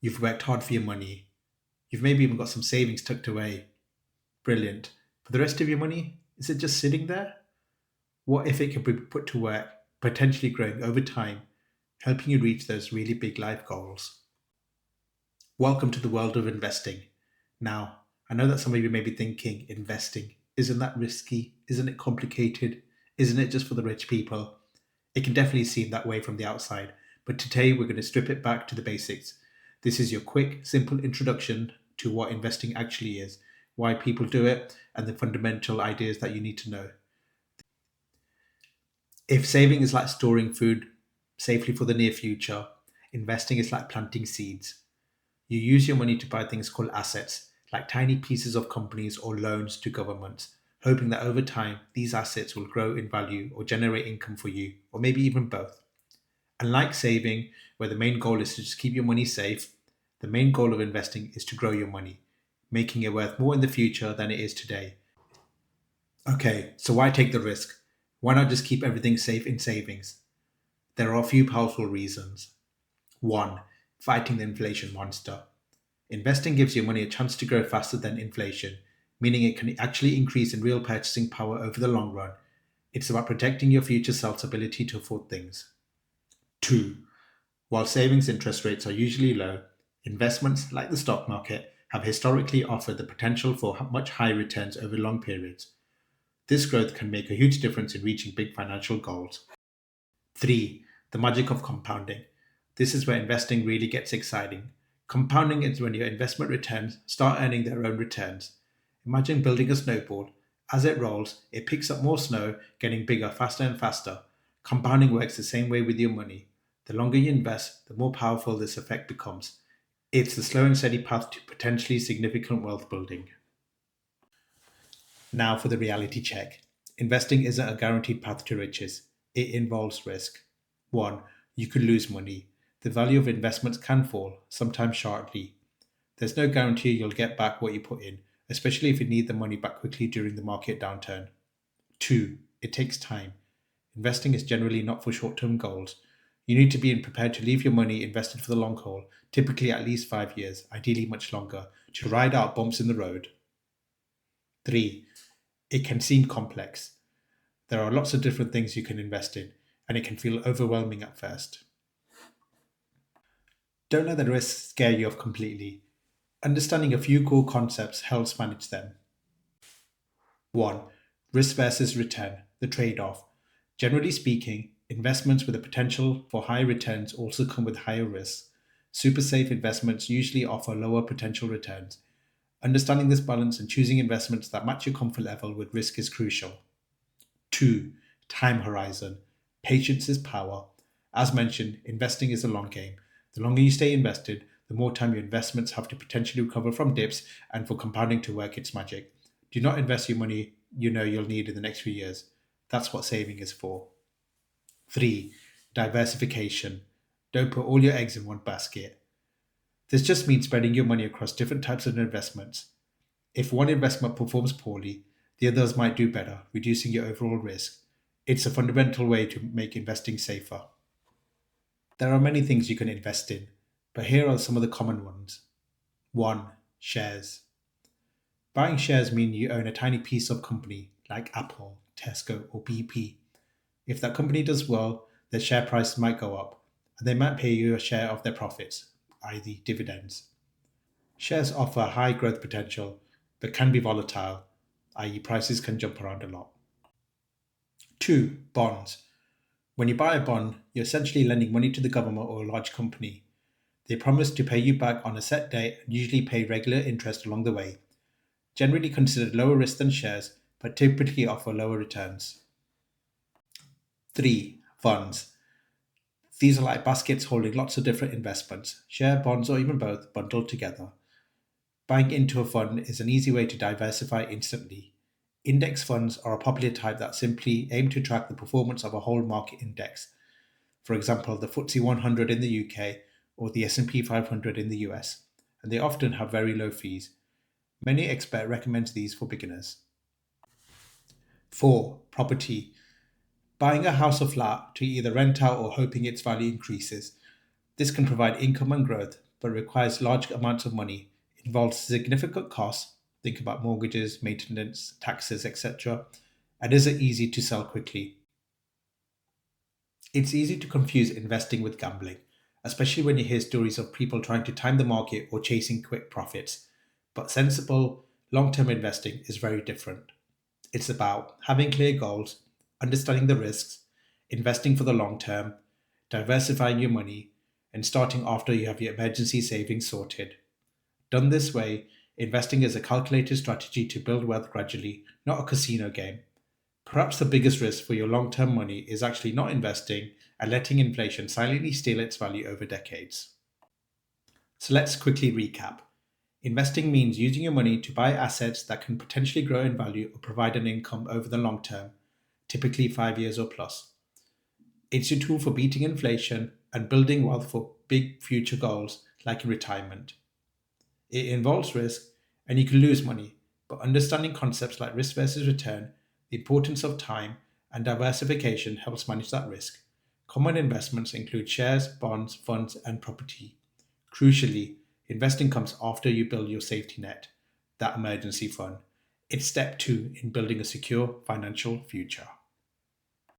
You've worked hard for your money. You've maybe even got some savings tucked away. Brilliant. For the rest of your money, is it just sitting there? What if it could be put to work, potentially growing over time, helping you reach those really big life goals? Welcome to the world of investing. Now, I know that some of you may be thinking, investing, isn't that risky? Isn't it complicated? Isn't it just for the rich people? It can definitely seem that way from the outside, but today we're going to strip it back to the basics. This is your quick, simple introduction to what investing actually is, why people do it, and the fundamental ideas that you need to know. If saving is like storing food safely for the near future, investing is like planting seeds. You use your money to buy things called assets, like tiny pieces of companies or loans to governments, hoping that over time these assets will grow in value or generate income for you, or maybe even both. Unlike saving, where the main goal is to just keep your money safe, the main goal of investing is to grow your money, making it worth more in the future than it is today. Okay, so why take the risk? Why not just keep everything safe in savings? There are a few powerful reasons. 1. Fighting the inflation monster. Investing gives your money a chance to grow faster than inflation, meaning it can actually increase in real purchasing power over the long run. It's about protecting your future self's ability to afford things. 2. While savings interest rates are usually low, investments like the stock market have historically offered the potential for much higher returns over long periods. This growth can make a huge difference in reaching big financial goals. 3. The magic of compounding. This is where investing really gets exciting. Compounding is when your investment returns start earning their own returns. Imagine building a snowball. As it rolls, it picks up more snow, getting bigger faster and faster. Compounding works the same way with your money. The longer you invest, the more powerful this effect becomes. It's the slow and steady path to potentially significant wealth building. Now for the reality check. Investing isn't a guaranteed path to riches. It involves risk. 1. You could lose money. The value of investments can fall, sometimes sharply. There's no guarantee you'll get back what you put in, especially if you need the money back quickly during the market downturn. 2. It takes time. Investing is generally not for short term goals. You need to be prepared to leave your money invested for the long haul, typically at least 5 years, ideally much longer, to ride out bumps in the road. 3. It can seem complex. There are lots of different things you can invest in, and it can feel overwhelming at first. Don't let the risks scare you off completely. Understanding a few core concepts helps manage them. 1. Risk versus return, the trade off. Generally speaking, investments with the potential for higher returns also come with higher risks. Super safe investments usually offer lower potential returns. Understanding this balance and choosing investments that match your comfort level with risk is crucial. 2. Time horizon. Patience is power. As mentioned, investing is a long game. The longer you stay invested, the more time your investments have to potentially recover from dips and for compounding to work its magic. Do not invest your money you know you'll need in the next few years. That's what saving is for. 3. Diversification. Don't put all your eggs in one basket. This just means spreading your money across different types of investments. If one investment performs poorly, the others might do better, reducing your overall risk. It's a fundamental way to make investing safer. There are many things you can invest in, but here are some of the common ones. 1. Shares. Buying shares mean you own a tiny piece of company like Apple, Tesco, or BP. If that company does well, their share price might go up, and they might pay you a share of their profits, i.e., dividends. Shares offer high growth potential, but can be volatile, i.e., prices can jump around a lot. 2. Bonds. When you buy a bond, you're essentially lending money to the government or a large company. They promise to pay you back on a set date and usually pay regular interest along the way. Generally considered lower risk than shares, but typically offer lower returns. 3. Funds. These are like baskets holding lots of different investments, share, bonds, or even both bundled together. Buying into a fund is an easy way to diversify instantly. Index funds are a popular type that simply aim to track the performance of a whole market index. For example, the FTSE 100 in the UK or the S&P 500 in the US, and they often have very low fees. Many experts recommend these for beginners. 4. Property. Buying a house or flat to either rent out or hoping its value increases. This can provide income and growth, but requires large amounts of money, involves significant costs, think about mortgages, maintenance, taxes, etc., and isn't easy to sell quickly. It's easy to confuse investing with gambling, especially when you hear stories of people trying to time the market or chasing quick profits. But sensible, long term investing is very different. It's about having clear goals, understanding the risks, investing for the long term, diversifying your money, and starting after you have your emergency savings sorted. Done this way, investing is a calculated strategy to build wealth gradually, not a casino game. Perhaps the biggest risk for your long term money is actually not investing and letting inflation silently steal its value over decades. So let's quickly recap. Investing means using your money to buy assets that can potentially grow in value or provide an income over the long term, typically 5 years or plus. It's your tool for beating inflation and building wealth for big future goals like retirement. It involves risk, and you can lose money, but understanding concepts like risk versus return, the importance of time, and diversification helps manage that risk. Common investments include shares, bonds, funds, and property. Crucially, investing comes after you build your safety net, that emergency fund. It's step two in building a secure financial future.